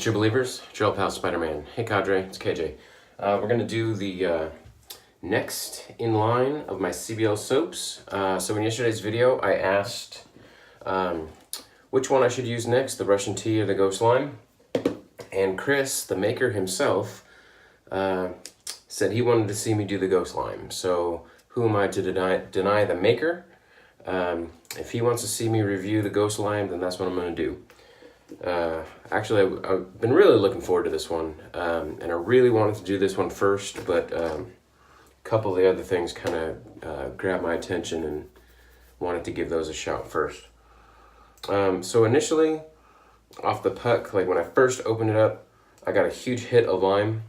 True Believers, Joel Pal Spider-Man. Hey Cadre, it's KJ. We're going to do the next in line of my CBL soaps. So in yesterday's video, I asked which one I should use next, the Russian Tea or the Ghost Lime. And Chris, the maker himself, said he wanted to see me do the Ghost Lime. So who am I to deny the maker? If he wants to see me review the Ghost Lime, then that's what I'm going to do. Actually, I've been really looking forward to this one, and I really wanted to do this one first, but a couple of the other things kind of grabbed my attention and wanted to give those a shout first. So initially, off the puck, like when I first opened it up, I got a huge hit of lime,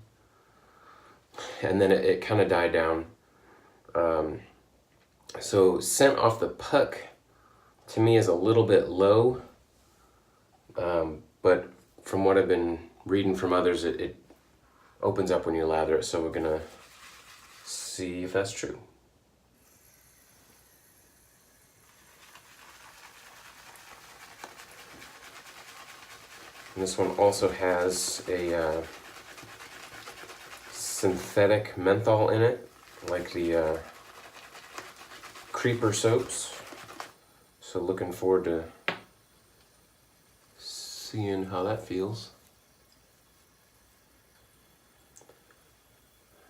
and then it kind of died down. So scent off the puck, to me, is a little bit low. But from what I've been reading from others, it opens up when you lather it, so we're gonna see if that's true. And this one also has a synthetic menthol in it, like the Creeper soaps. So looking forward to seeing how that feels.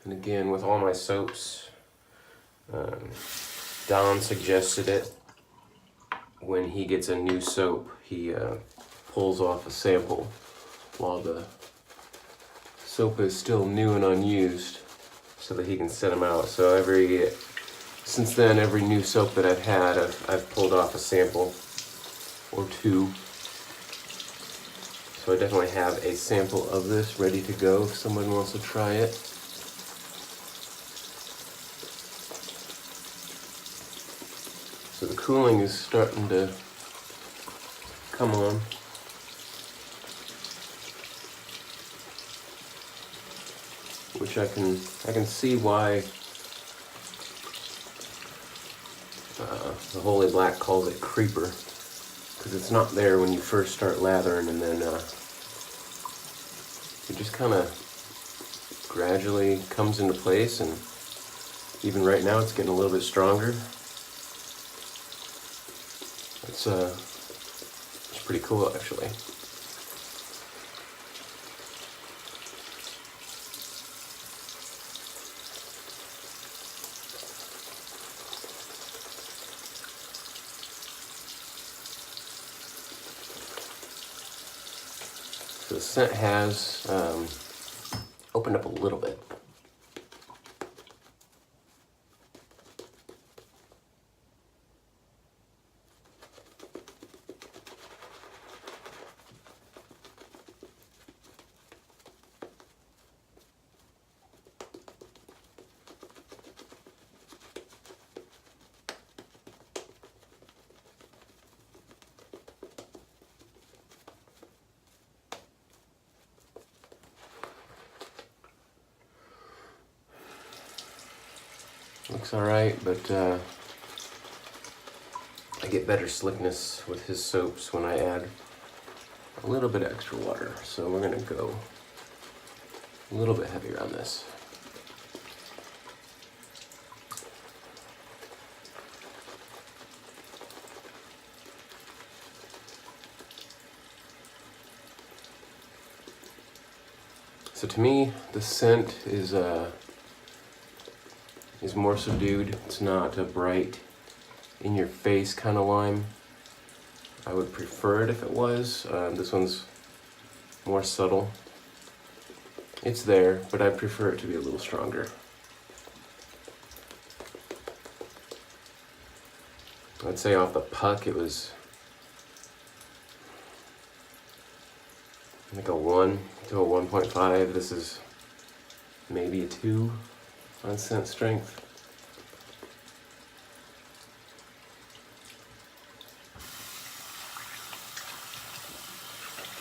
And again, with all my soaps, Don suggested it. When he gets a new soap, he pulls off a sample while the soap is still new and unused, so that he can set them out. So since then, every new soap that I've had, I've pulled off a sample or two. So I definitely have a sample of this ready to go if someone wants to try it. So the cooling is starting to come on. Which I can see why the Holy Black calls it Creeper. Because it's not there when you first start lathering, and then it just kind of gradually comes into place, and even right now it's getting a little bit stronger. It's pretty cool, actually. So the scent has opened up a little bit. Looks alright, but I get better slickness with his soaps when I add a little bit of extra water. So we're gonna go a little bit heavier on this. So to me, the scent is more subdued. It's not a bright, in-your-face kind of lime. I would prefer it if it was. This one's more subtle. It's there, but I prefer it to be a little stronger. I'd say off the puck it was like a 1 to a 1.5. This is maybe a 2 on scent strength.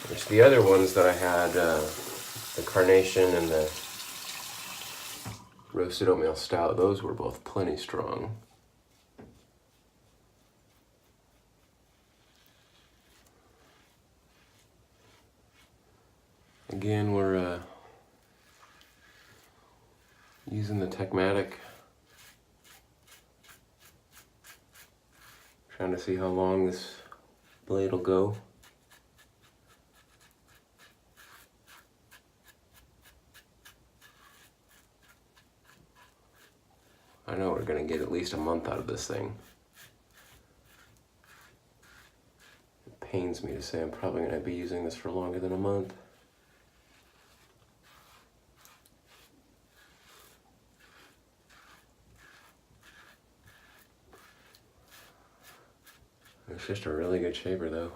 Which the other ones that I had, the Carnation and the Roasted Oatmeal Stout, those were both plenty strong. Again, we're using the TechMatic. Trying to see how long this blade will go. I know we're gonna get at least a month out of this thing. It pains me to say I'm probably gonna be using this for longer than a month. It's just a really good shaver though.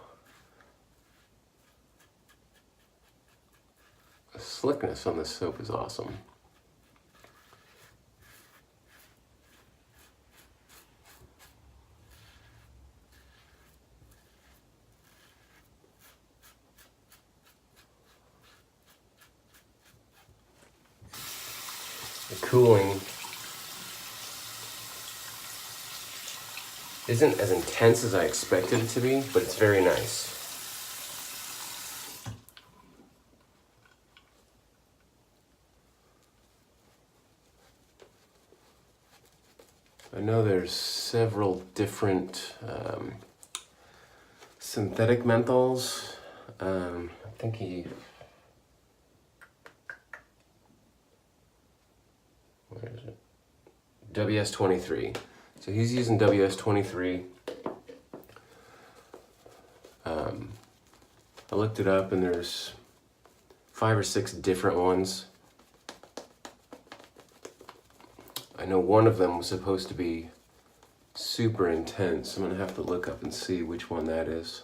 The slickness on this soap is awesome. The cooling isn't as intense as I expected it to be, but it's very nice. I know there's several different synthetic menthols. I think where is it? WS-23. So he's using WS-23. I looked it up and there's 5 or 6 different ones. I know one of them was supposed to be super intense. I'm gonna have to look up and see which one that is.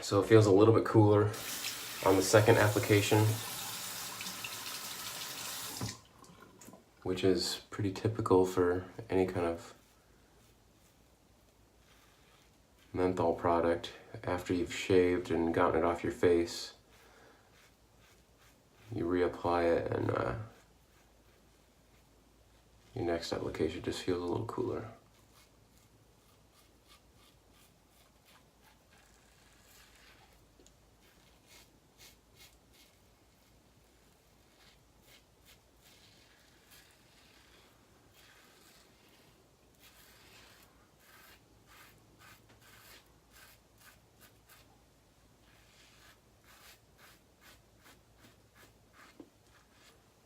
So it feels a little bit cooler on the second application, which is pretty typical for any kind of menthol product. After you've shaved and gotten it off your face, you reapply it and your next application just feels a little cooler.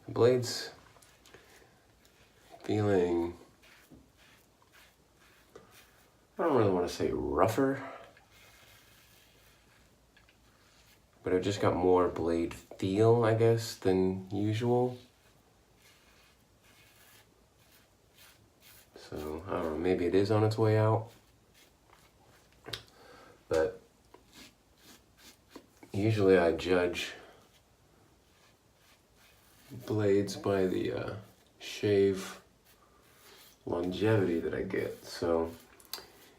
The blade's feeling, I don't really want to say rougher, but I've just got more blade feel, I guess, than usual. So, I don't know, maybe it is on its way out. But usually I judge blades by the shave longevity that I get. So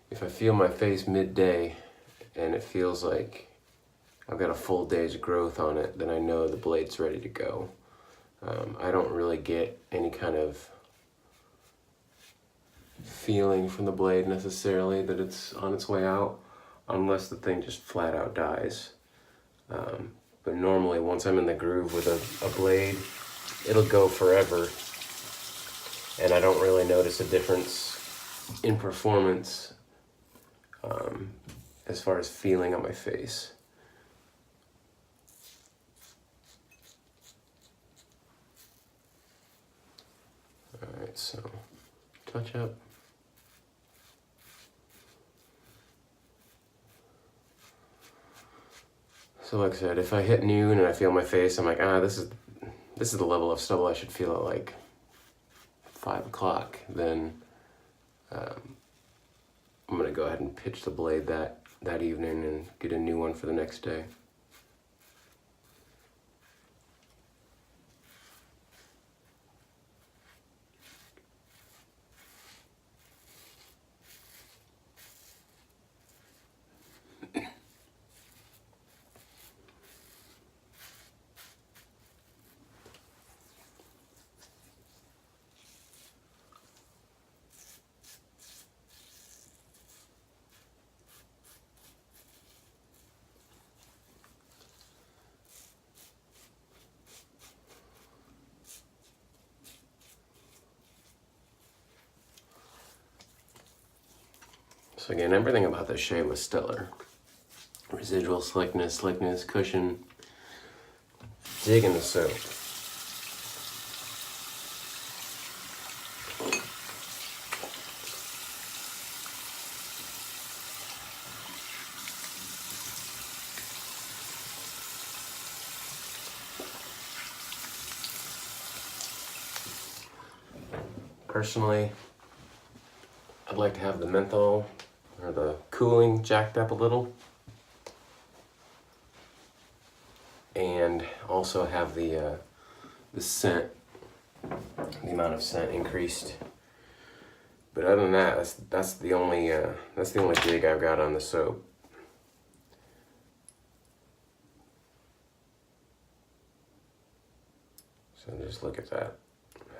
if I feel my face midday and it feels like I've got a full day's growth on it, then I know the blade's ready to go. I don't really get any kind of feeling from the blade necessarily that it's on its way out, unless the thing just flat out dies. But normally once I'm in the groove with a blade, it'll go forever, and I don't really notice a difference in performance as far as feeling on my face. Alright, so touch up. So like I said, if I hit noon and I feel my face, I'm like, this is the level of stubble I should feel at like 5 o'clock. Then I'm gonna go ahead and pitch the blade that evening and get a new one for the next day. So again, everything about this shave was stellar. Residual slickness, cushion. Digging the soap. Personally, I'd like to have the menthol or the cooling jacked up a little, and also have the scent, the amount of scent increased. But other than that, that's the only dig I've got on the soap. So just look at that,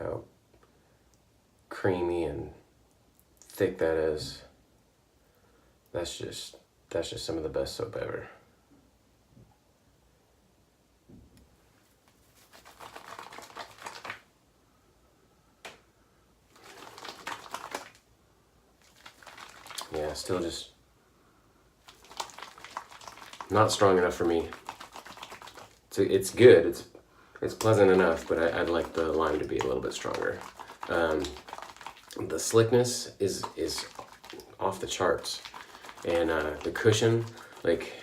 how creamy and thick that is. That's just some of the best soap ever. Yeah, still just not strong enough for me. It's good, it's pleasant enough, but I'd like the lime to be a little bit stronger. The slickness is off the charts, and the cushion, like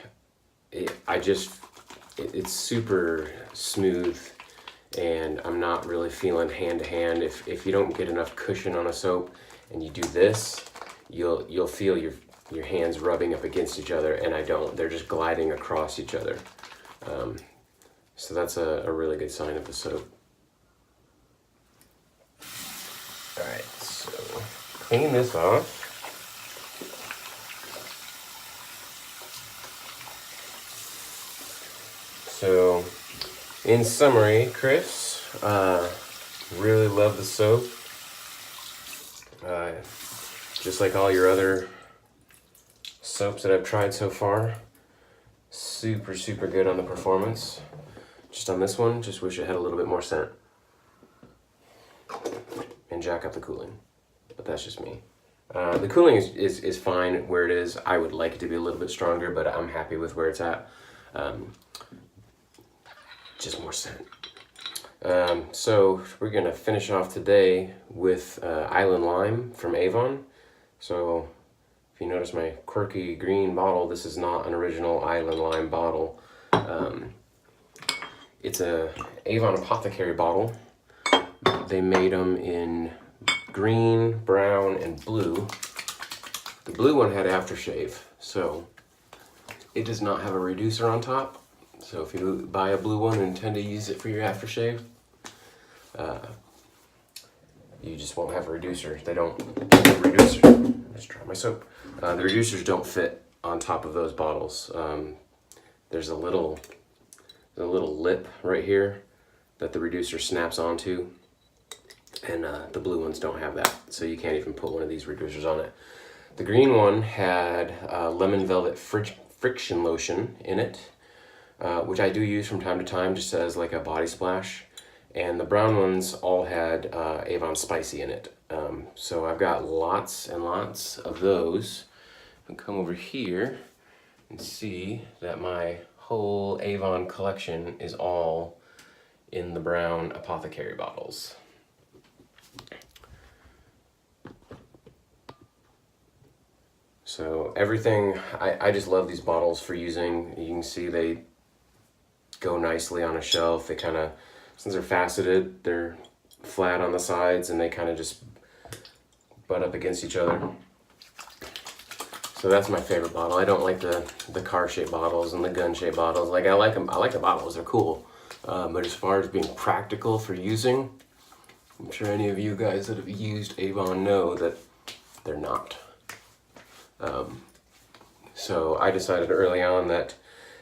it's super smooth, and I'm not really feeling hand to hand. If you don't get enough cushion on a soap and you do this, you'll feel your hands rubbing up against each other, and I don't. They're just gliding across each other. So that's a really good sign of the soap. All right, so clean this off. So, in summary, Chris, really love the soap. Just like all your other soaps that I've tried so far, super good on the performance. Just on this one, just wish it had a little bit more scent. And jack up the cooling, but that's just me. The cooling is fine where it is. I would like it to be a little bit stronger, but I'm happy with where it's at. Just more scent. So we're gonna finish off today with Island Lime from Avon. So if you notice my quirky green bottle, this is not an original Island Lime bottle. It's a Avon Apothecary bottle. They made them in green, brown, and blue. The blue one had aftershave, so it does not have a reducer on top. So if you buy a blue one and intend to use it for your aftershave, you just won't have a reducer. They don't, the reducer, let's try my soap. The reducers don't fit on top of those bottles. There's a little lip right here that the reducer snaps onto, and the blue ones don't have that, so you can't even put one of these reducers on it. The green one had lemon velvet friction lotion in it, which I do use from time to time just as like a body splash, and the brown ones all had Avon Spicy in it. So I've got lots and lots of those. I'll come over here and see that my whole Avon collection is all in the brown Apothecary bottles. So everything, I just love these bottles for using. You can see they go nicely on a shelf. They kind of, since they're faceted, they're flat on the sides, and they kind of just butt up against each other. So that's my favorite bottle. I don't like the car-shaped bottles and the gun-shaped bottles. Like, I like them. I like the bottles. They're cool. But as far as being practical for using, I'm sure any of you guys that have used Avon know that they're not. So I decided early on that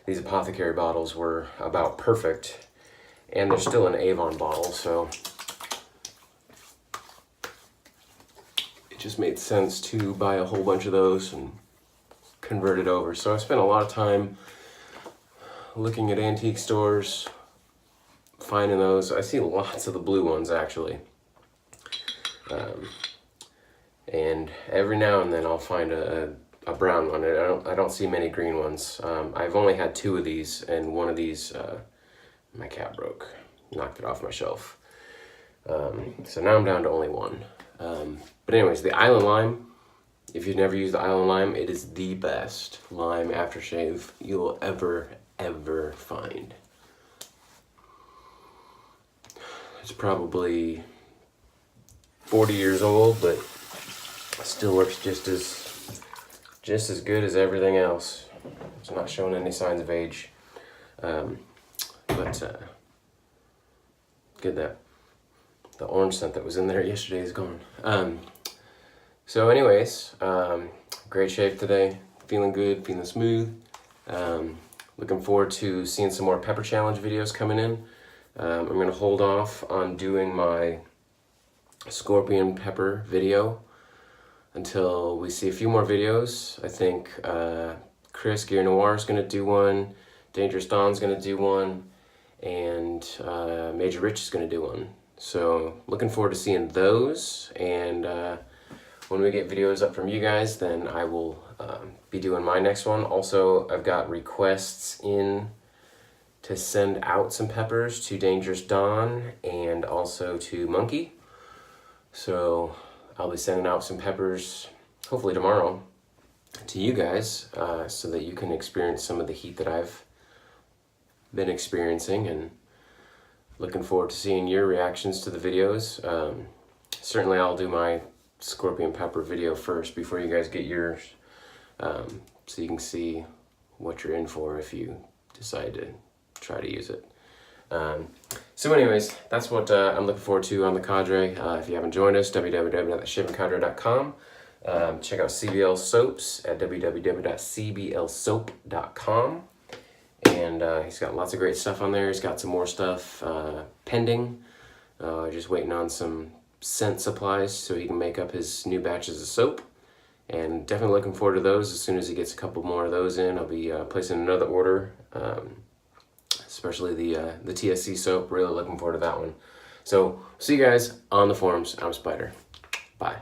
these Apothecary bottles were about perfect, and they're still an Avon bottle, so it just made sense to buy a whole bunch of those and convert it over. So I spent a lot of time looking at antique stores, finding those. I see lots of the blue ones actually. And every now and then I'll find a a brown one. I don't see many green ones. I've only had 2 of these, and one of these, my cat broke, knocked it off my shelf. So now I'm down to only 1. But anyways, the Island Lime, if you've never used the Island Lime, it is the best lime aftershave you'll ever find. It's probably 40 years old, but still works just as good as everything else. It's not showing any signs of age. But good that the orange scent that was in there yesterday is gone. So anyways, great shave today. Feeling good, feeling smooth. Looking forward to seeing some more pepper challenge videos coming in. I'm gonna hold off on doing my scorpion pepper video until we see a few more videos. I think Chris Gear Noir is gonna do one, Dangerous Don's gonna do one, and Major Rich is gonna do one. So looking forward to seeing those, and when we get videos up from you guys, then I will be doing my next one. Also, I've got requests in to send out some peppers to Dangerous Don and also to Monkey. So I'll be sending out some peppers, hopefully tomorrow, to you guys, so that you can experience some of the heat that I've been experiencing, and looking forward to seeing your reactions to the videos. Certainly I'll do my scorpion pepper video first before you guys get yours, so you can see what you're in for if you decide to try to use it. So anyways, that's what I'm looking forward to on the Cadre. If you haven't joined us, www.theshavingcadre.com. Check out CBL soaps at www.cblsoap.com. And he's got lots of great stuff on there. He's got some more stuff pending. Just waiting on some scent supplies so he can make up his new batches of soap. And definitely looking forward to those. As soon as he gets a couple more of those in, I'll be placing another order. Especially the TSC soap. Really looking forward to that one. So see you guys on the forums. I'm Spider. Bye.